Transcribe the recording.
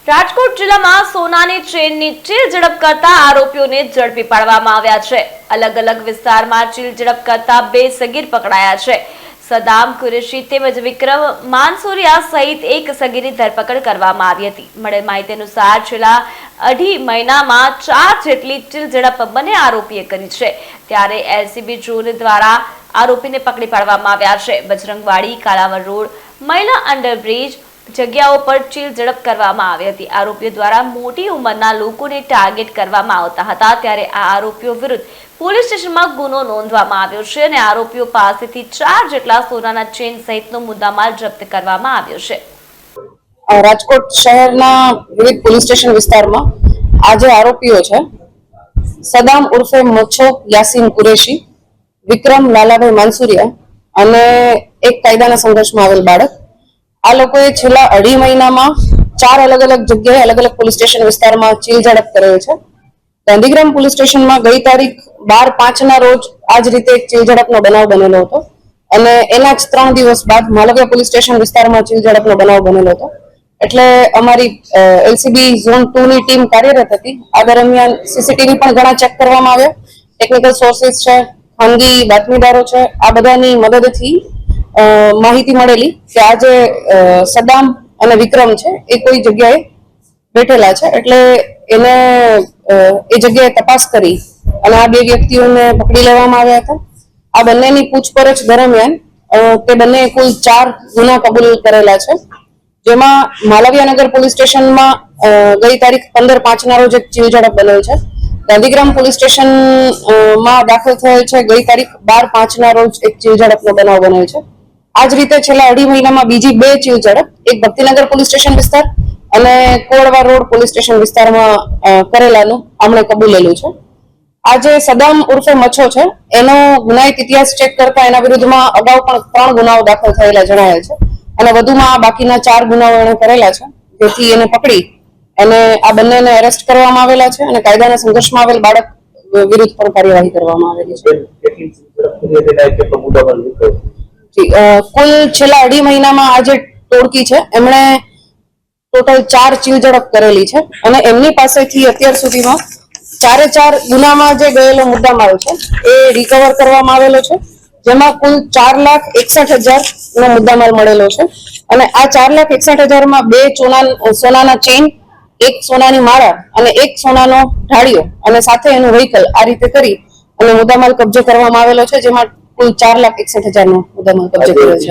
રાજકોટ જિલ્લામાં સોનાની ચેનની ચીલ ઝડપ કરતા આરોપીઓને ઝડપી પાડવામાં આવ્યા છે। અલગ અલગ વિસ્તારમાં ચીલ ઝડપ કરતા બે સગીર પકડાયા છે। સદામ કુરેશી તેમજ વિક્રમ માનસુરિયા સહિત એક સગીરની ધરપકડ કરવામાં આવી હતી। મળેલ માહિતી અનુસાર છેલ્લા 2.5 મહિનામાં 4 જેટલી ચીલ ઝડપ બંને આરોપીએ કરી છે। ત્યારે એલસીબી ઝોન દ્વારા આરોપીને પકડી પાડવામાં આવ્યા છે। બજરંગવાડી, કાલાવડ રોડ, મહિલા અંડરબ્રિજ જગ્યાઓ પર ચીલ ઝડપ કરવામાં આવી હતી। આરોપીઓ દ્વારા મોટી ઉંમરના લોકોને ટાર્ગેટ કરવામાં આવતા હતા। ત્યારે આ આરોપીઓ વિરુદ્ધ પોલીસ સ્ટેશનમાં ગુનો નોંધવામાં આવ્યો છે અને આરોપીઓ પાસેથી 4 જેટલા સોનાના ચેન સહિતનો મુદ્દામાલ જપ્ત કરવામાં આવ્યો છે। રાજકોટ શહેરના વિવિધ પોલીસ સ્ટેશન વિસ્તારમાં આ જે આરોપીઓ છે, સદામ ઉર્ફે મચ્છો યાસીન કુરેશી, વિક્રમ લાલાભાઈ માનસુરિયા અને એક કાયદાના સંઘર્ષમાં આવેલ બાળક, આ લોકોએ છેલ્લા 2.5 મહિનામાં 4 અલગ અલગ જગ્યાએ અલગ અલગ પોલીસ સ્ટેશન વિસ્તારમાં ચીલ ઝડપ કરેલ છે। ગાંધીગ્રામ પોલીસ સ્ટેશનમાં ગઈ તારીખ 12/5 રોજ આ જ રીતે એક ચીલ ઝડપનો બનાવ બનેલો હતો અને એના જ 3 દિવસ બાદ માલવિયા પોલીસ સ્ટેશન વિસ્તારમાં ચીલ ઝડપનો બનાવ બનેલો હતો। એટલે અમારી એલસીબી ઝોન 2 ની ટીમ કાર્યરત હતી। આ દરમિયાન સીસીટીવી પણ ઘણા ચેક કરવામાં આવ્યા, ટેકનિકલ સોર્સિસ છે, ખાનગી બાતમીદારો છે, આ બધાની મદદથી માહિતી મળેલી કે આ જે સદામ અને વિક્રમ છે એ કોઈ જગ્યાએ બેઠેલા છે। એટલે એને એ જગ્યાએ તપાસ કરી અને આ બે વ્યક્તિઓને પકડી લેવામાં આવ્યા હતા। આ બંનેની પૂછપરછ દરમિયાન તે બંને કુલ 4 ગુના કબૂલ કરેલા છે, જેમાં માલવિયાનગર પોલીસ સ્ટેશનમાં ગઈ તારીખ 15/5 રોજ એક ચીલ ઝડપ બનેલ છે। ગાંધીગ્રામ પોલીસ સ્ટેશનમાં દાખલ થયેલ છે ગઈ તારીખ 12/5 રોજ એક ચીલ ઝડપનો બનાવ બનેલ છે। આ જ રીતે છેલ્લા 2.5 મહિનામાં બીજી 2 ચીલ ઝડપ, એક ભક્તિનગર પોલીસ સ્ટેશન વિસ્તાર અને કોળવા રોડ પોલીસ સ્ટેશન વિસ્તારમાં કરેલાનું આમણે કબૂલેલું છે। આ જે સદામ ઉર્ફે મચ્છો છે એનો ગુનાહિત ઇતિહાસ ચેક કરતા એના વિરુદ્ધમાં અગાઉ પણ 3 ગુનાઓ દાખલ થયેલા જણાયેલ છે અને વધુમાં બાકીના 4 ગુનાઓ એને કરેલા છે, જેથી એને પકડી અને આ બંનેને એરેસ્ટ કરવામાં આવેલા છે અને કાયદાના સંઘર્ષમાં આવેલ બાળક વિરુદ્ધ પણ કાર્યવાહી કરવામાં આવેલી છે। કુલ છેલ્લા 2.5 મહિનામાં આ જે ટોળકી છે એમણે ટોટલ 4 ચીલ ઝડપ કરેલી છે અને એમની પાસેથી અત્યાર સુધીમાં 4 ગુનામાં જે ગયેલો મુદ્દામાલ છે એ રિકવર કરવામાં આવેલો છે, જેમાં કુલ 4,61,000 નો મુદ્દામાલ મળેલો છે અને આ 4,61,000 માં 2 સોનાના ચેઇન, 1 સોનાની માળા અને 1 સોનાનો ઢાળિયો અને સાથે એનું વ્હીકલ આ રીતે કરી અને મુદ્દામાલ કબજે કરવામાં આવેલો છે, જેમાં કુલ 4,61,000 નો મુદ્દામાલ કબજે કર્યો છે।